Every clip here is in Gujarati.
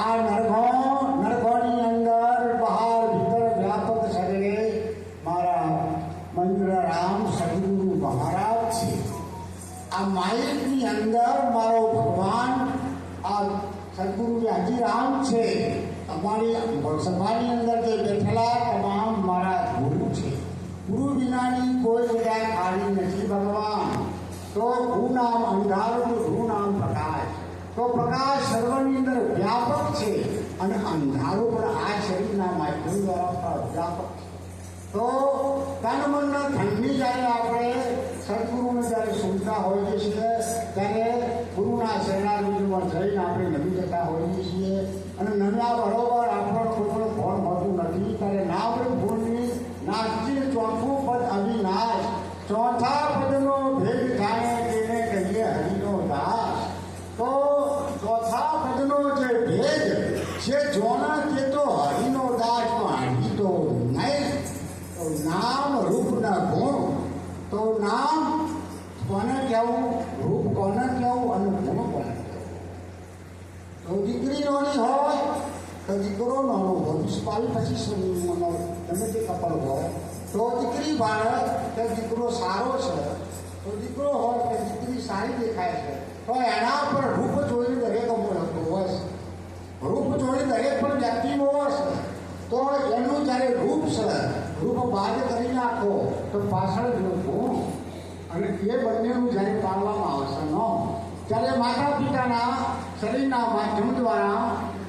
આ નરભોની અંદર બહાર ભીતર વ્યાપક સર્વે મારા મંત્ર રામ સદગુરુ મહારાજ છે. આ માઇકની અંદર મારો ભગવાન આ સદગુરુ હાજીરામ છે. અમારી સભાની અંદર જે બેઠેલા તમામ મારા ગુરુ છે. ગુરુ વિનાની કોઈ જગ્યાએ ખાલી નથી ભગવાન. તો હું નામ અંધારું, હું નામ પ્રકાશ. તો પ્રકાશ સર્વની અંદર વ્યાપક છે અને અંધારું પણ આ શરીરના માધ્યમ દ્વારા વ્યાપક છે. તો તન મનના ઠંડી જ્યારે આપણે સદગુરુને જ્યારે સુનતા હોઈએ છીએ ત્યારે ગુરુના શરણાગતિમાં જઈને આપણે નમી જતા હોઈએ છીએ. અને નમ્યા બરોબર આપણો કોઈ પણ ફોન હોતું નથી. ત્યારે નામ ભૂલની નાસ્તી ચોથું પદ અવિનાશ. ચોથા પદનો ભેદ થાય તેને કહીએ હરિનો દાસ. તો ચોથા પદનો જે ભેદ છે જોના કે તો હરિનો દાસ હરી તો નહીં. તો નામ રૂપના ગુણ. તો નામ કોને કહેવું, રૂપ કોને કહેવું અને ગુણ કોને કહેવું. તો દીકરી નાની હોય તો દીકરો નાનો હોય, 22-25 ગમે તે કપલ હોય. તો દીકરી બાળક કે દીકરો સારો છે, તો દીકરો હોય કે દીકરી સારી દેખાય છે, તો એના પર રૂપ જોઈને દરેક હોય છે. રૂપ જોઈને દરેક પણ વ્યક્તિ હોય છે. તો એનું જ્યારે રૂપ છે, રૂપ બાદ કરી નાખો તો પાછળ જ ગુણ. અને એ બંનેનું જ્યારે પાડવામાં આવશે ન ત્યારે માતા પિતાના શરીરના માધ્યમ દ્વારા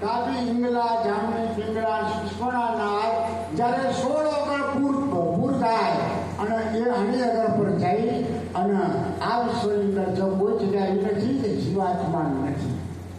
ડાબી ઇંગલા, જામની પિંગલા, સુષ્મના નાળ જ્યારે 16 અગર પૂર થાય અને એ અણી અગર પર જઈ અને આ વિશ્વની અંદર જો કોઈ જગ્યા એવી નથી કે જીવાત્મા નથી.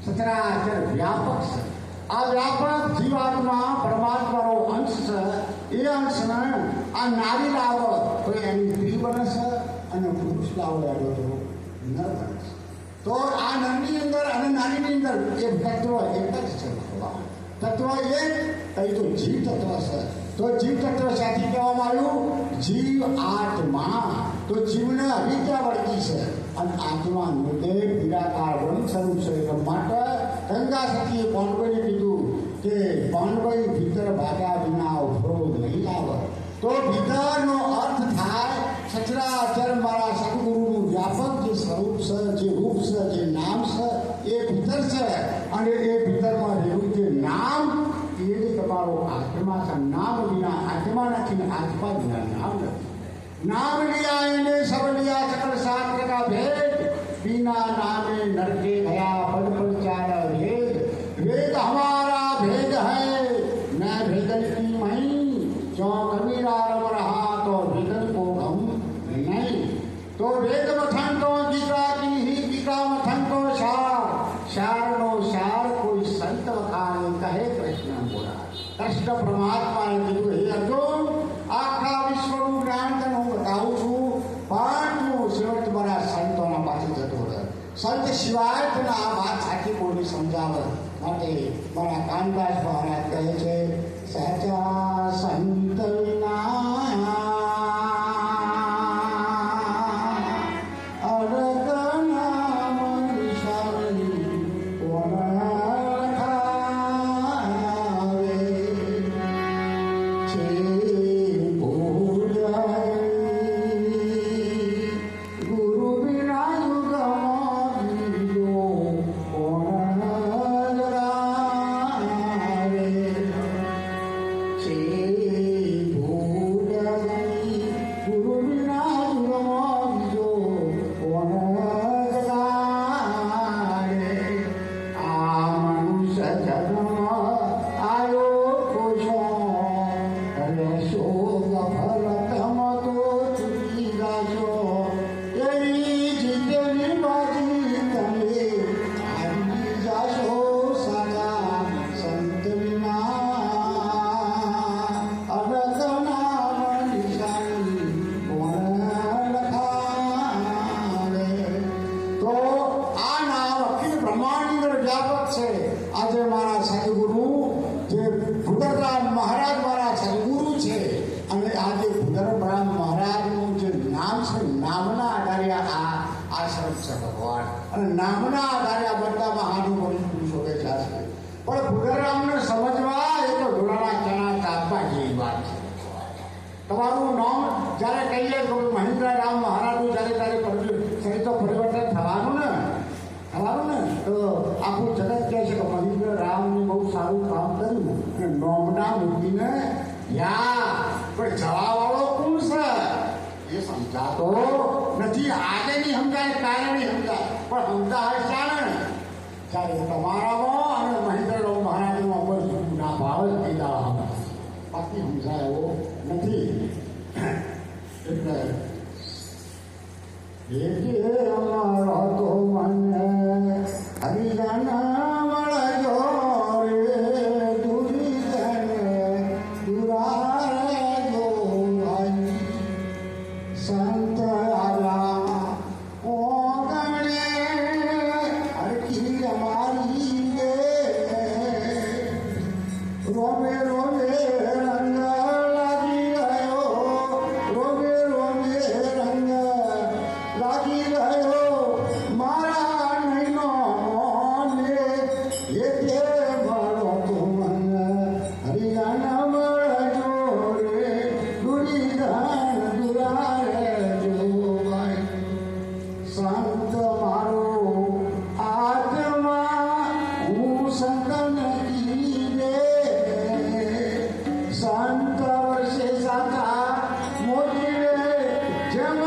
સચરાચર વ્યાપક છે. આ વ્યાપક જીવાત્મા પરમાત્માનો અંશ છે. એ અંશને આ નારી લાવો તો એની સ્ત્રી બને છે અને પુરુષ લાવો એનો તો નર બને છે. તો આ નરની અંદર અને નારીની અંદર એ તત્વ એક જ છે ભગવાન. તત્વ એક કઈ તો જીવ તત્વ છે. તો જીવ તત્વ સાથે કહેવામાં આવ્યું જીવ આત્મા. તો જીવને અવિદ્યા વળગી છે અને આત્મા નિર્દેહ નિરાકાર બ્રહ્મ સ્વરૂપ છે. એટલા માટે ગંગા સતીએ પાનભાઈને કીધું કે પાનભાઈ ભીતર ભાગ્યા વિના ઉભરો નહીં આવે. તો ભીતરનો અર્થ થાય સચરાચર મારા સદગુરુનું વ્યાપક જે સ્વરૂપ છે, જે રૂપ છે, જે નામ છે એ ભીતર છે. અને એ ભીતરમાં રહેલું જે નામ એ જ તમારો આત્મા છે. નામ વિના આત્મા નથી ને આત્મા વિના નામ નથી. नाम लिया इन्हें सब लिया सकल शास्त्र का भेद. बिना नामे नरके गया पद पद चार भेद. वेद हमारा भेद है न भेदन की मही. जो कबीरा रम रहा तो भेदन को हम नहीं. तो वेद मथन तो गीता की ही गीता मथन तो सार. सार नो सार कोई संत वखाने कहे कृष्ण बोला. कृष्ण परमात्मा ने कीधुं हे अर्जुन आखा विश्वનું જ્ઞાન તને હું બતાવું છું પણ તું છેવટ મારા સંતોના પાસે જતો રહે. સંત સિવાય તને આ વાત સાચી કોઈને સમજાવે. માટે મારા કાનદાસ મહારાજ કહે છે સાચા સંત વિના ભૂ તમારું નામ જ્યારે કહીએ તો મહેન્દ્ર રામ મહારાજનું જ્યારે ત્યારે સહિત પરિવર્તન થવાનું ને તો આખું જગત કહે છે કે મહેન્દ્ર રામને બહુ સારું કામ કર્યું અને નોમના મૂકીને યા પણ જવાવાળો કોણ છે એ સમજાતો નથી. આજે નહીં સમજાય, કાલે નહીં સમજાય, પણ સમજાય ચાલે જ્યારે તમારામાં અને મહેન્દ્રરાવ મહારાજમાં બસ ના ભાવે થઈ જવા બાકી સમજાય એવો નથી. એટલે અમારો તો મને હરિજના મળજો રે દુરીજને દુરાજો ભાઈ સંત આલા ઓગણે હરકી અમારી રે રોમે રોમે રંગ લાગી રહ્યો, રોમે રોમે રંગ લાગી રહ્યો મારા નૈનો મોને એ તે મારો તો મન હરિયાણા મળજો રે દુરીધાન દુરારે જો ભાઈ સંત મારો આત્મા હું સંતન રે સંત વર્ષે સાતા મોટી રે જેમ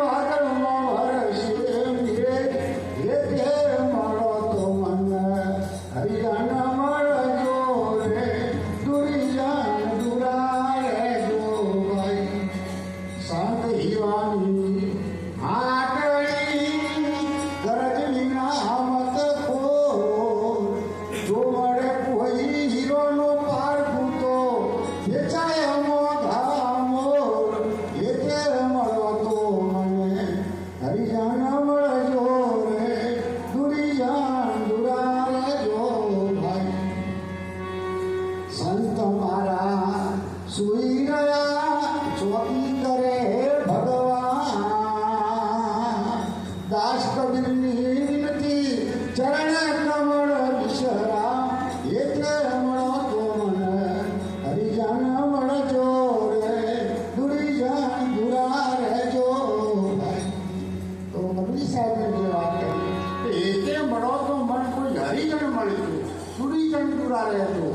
વાદળમાં વરસે રે એ તે મળો તો મન હરિયાણા મળજો રે દુરિયાન દુરારે જો ભાઈ સંત હિવાની હાટણી ગરજની નામત ખો જો મળે કોઈ હીરોનો પાર ફૂટો વેચાય મોઘા મોર એ તે મળો તો મને હરિયાણા મળજો રે દુરિયાન દુરારે જો ભાઈ સંત મારા સુઈ રહ્યા ચોકી કરે ભગવાન દાસ કબીરની વિનતી ચરણ કમળ વિશરા એટલે મળો તો મને હરિજાન મળજો રે દુરિજાન દુરારે જો ભાઈ. તો કબીર સાહેબે જે વાત કરી એટલે મળો તો મને કોઈ હરિજન મળ્યું દુરિજન દુરારે જો.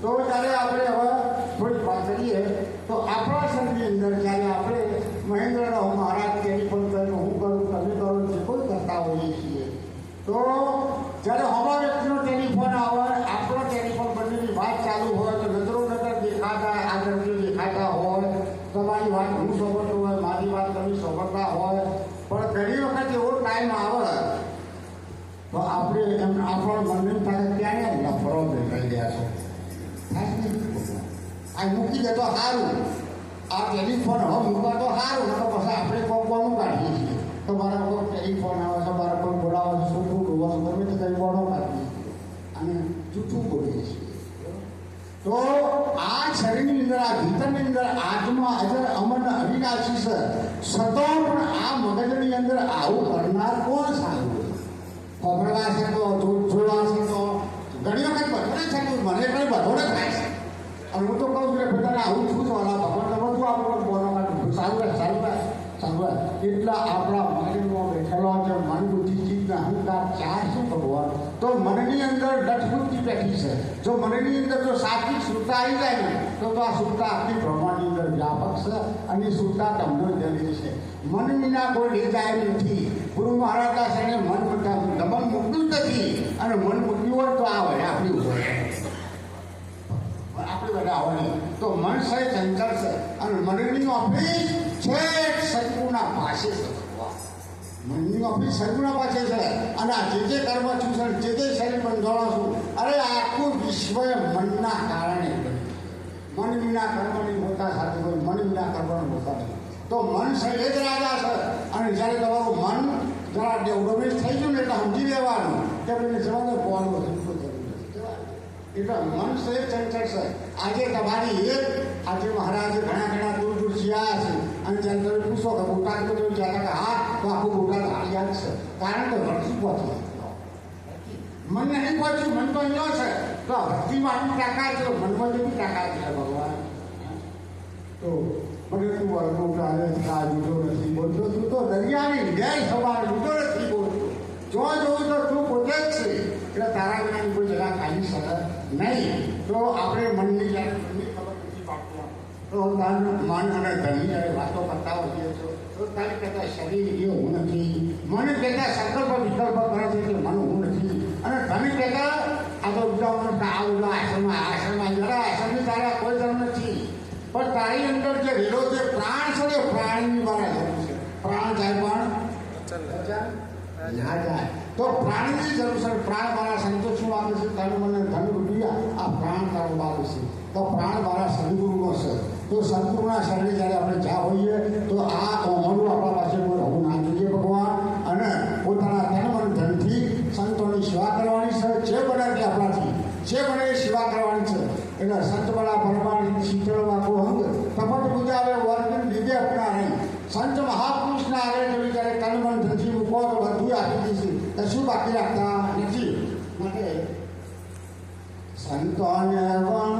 તો ત્યારે આપણે હવે થોડી વાત કરીએ તો આપણા શરીરની અંદર જ્યારે આપણે મહેન્દ્રરાવ મહારાજ ટેલિફોન કરીને હું કરું તમે કરો જે કોઈ કરતા હોઈએ છીએ તો જ્યારે હવા વ્યક્તિનો ટેલિફોન આવે આપણો ટેલિફોન બંનેની વાત ચાલુ હોય તો નજરો નજર દેખાતા આગળ દેખાતા હોય, તમારી વાત હું સાંભળતો હોય, મારી વાત તમે સાંભળતા હોય, પણ ઘણી વખત એવો ટાઈમ આવે તો આપણે એમ આપણો મનને થાય ક્યાં લફરો દેખાઈ ગયા છો આ મૂકી દે તો સારું, આ ટેલિફોન હવે મૂકવા તો સારું, તો પછી આપણે કોકવાનું કાઢીએ છીએ. તમારા કોઈ ટેલિફોન આવે છે, મારા કોઈ બોલાવે છે, શું ડોવા ગમે તે કંઈ બોલો કાઢીએ અને જૂઠું બોલીએ છીએ. તો આ શરીરની અંદર આ ભીતરની અંદર આત્મા અજર અમર અવિનાશી છે, છતાં પણ આ મગજની અંદર આવું કરનાર કોણ સારું ખબરવા છે તો જોવા છે તો ઘણી વખત બધોને છે કે મને કંઈ બધોને થાય છે અને હું તો કહું છું કે બધાને આવું છું જ વાલા ભગવાન તમે શું આપણને બોલવા માટે સારું એટલા આપણા મગજમાં બેઠેલો છે મન બુદ્ધિ ચિત્ત અહંકાર ચાર છે ભગવાન. તો મનની અંદર દઠબુદ્ધિ બેઠી છે. જો મનની અંદર જો સાત્વિક શુદ્ધતા આવી જાય ને તો આ શુદ્ધતા આખી બ્રહ્માંડની અંદર વ્યાપક છે અને શુદ્ધતા તમને જરૂરી છે. મન વિના કોઈ લઈ જાય નથી. ગુરુ મહારાજના શરણે મન દમન મૂકતું જ નથી અને મન મૂક્યું હોય તો આ વડે આપણી ઉપર આપણે બધા આવવાની તો મન છે ચંચળ છે અને મનની ઓફિસ છેક સદગુના પાસે છે. મનની ઓફિસ સદગુના પાસે છે અને આ જે કર્મ છું જે શરીર બંધાણો છું અરે આખું વિશ્વ મનના કારણે મન વિના કર્મની મોટા સાથે કોઈ મન વિના કર્મની મોટા નથી. તો મન છે એ જ રાજા છે અને જ્યારે તમારું મન જરા ડેવલપમેન્ટ થઈ ગયું ને એટલે સમજી લેવાનું કે પેલી જવાનો બોલવો એટલે મન છે ચંચળ છે. આજે તમારી એક આજે મહારાજે ઘણા દૂર દૂર જ્યાં છે અને જ્યારે તમે પૂછો કે બોટાદ તો જ્યાં કે હા તો આખું બોટાદ હાલિયાત છે કારણ કે ભરતી પહોંચી મન નહીં પહોંચ્યું મન તો અહીંયા છે તો ભક્તિમાં આટલી તાકાત છે મનમાં જેટલી તાકાત છે ભગવાન. તો મને તું વર્ગો ચાલે આ જુદો નથી બોલતો, તું તો દરિયાની ન્યાય સમાન જુદો નથી બોલતો. જો જોઉં તો તું પોતે જ છે, એટલે તારા વિનાની કોઈ જગા ખાલી શકે નહીં. તો આપણે મનની જ્યારે મનની ખબર નથી પાડતો, તો તારું મન અને ધનની જ્યારે વાતો કરતા હોઈએ છો, તો તારી કહેતા શરીર એ હું નથી, મને કહેતા સંકલ્પ વિકલ્પ કરે છે કે મન હું નથી, અને ધન કહેતા આ તો બીજા આ બધા આશ્રમમાં જરા આશ્રમની તારા કોઈ ધર્મ નથી. પણ તારી અંદર જે રેલો જે પ્રાણ છે એ પ્રાણની મારા જરૂર છે. પ્રાણ જાય પણ ના જાય, તો પ્રાણની જરૂર છે. પ્રાણ મારા સંતો શું આપે છે? તારું મને ધન રૂપિયા, આ પ્રાણ તારો બાપ છે. તો પ્રાણ મારા સદગુરુનો છે. તો સદગુરુના શરણે જ્યારે આપણે જા હોઈએ તો આ અમારું આપણા પાસે કોઈ હોવું ના જોઈએ ભગવાન. અને પોતાના તન મન ધનથી સંતોની સેવા કરવાની છે. જે બને તે આપણાથી જે બને એ સેવા કરવાની છે. એટલે સંતવાળા પરમાણી શીતળમાં કોહંગ કપટ પૂજાવે વર્ગન લીધે આપણા નહીં. સંત મહાપુરુષના આગળ જોઈ જ્યારે તન મન ધનથી મૂકો તો બધું આપી દઈશું, તો શું બાકી રાખતા નથી. માટે સંતોને